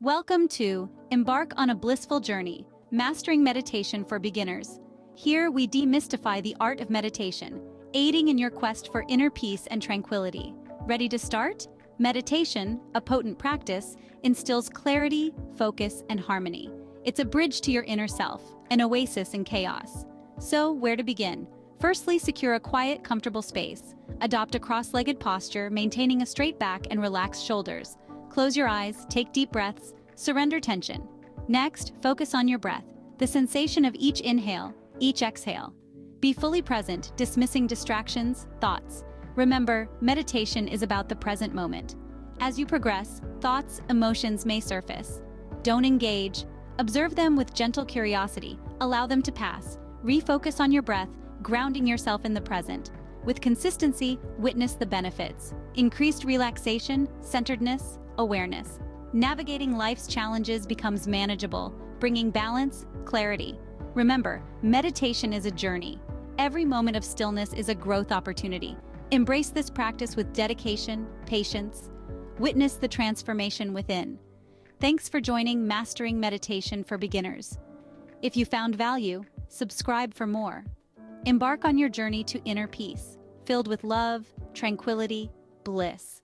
Welcome to Embark on a Blissful Journey, Mastering Meditation for Beginners. Here we demystify the art of meditation, aiding in your quest for inner peace and tranquility. Ready to start? Meditation, a potent practice, instills clarity, focus, and harmony. It's a bridge to your inner self, an oasis in chaos. So, where to begin? Firstly, secure a quiet, comfortable space. Adopt a cross-legged posture, maintaining a straight back and relaxed shoulders. Close your eyes, take deep breaths, surrender tension. Next, focus on your breath, the sensation of each inhale, each exhale. Be fully present, dismissing distractions, thoughts. Remember, meditation is about the present moment. As you progress, thoughts, emotions may surface. Don't engage. Observe them with gentle curiosity. Allow them to pass. Refocus on your breath, grounding yourself in the present. With consistency, witness the benefits. Increased relaxation, centeredness, awareness. Navigating life's challenges becomes manageable, bringing balance, clarity. Remember, meditation is a journey. Every moment of stillness is a growth opportunity. Embrace this practice with dedication, patience. Witness the transformation within. Thanks for joining Mastering Meditation for Beginners. If you found value, subscribe for more. Embark on your journey to inner peace, filled with love, tranquility, bliss.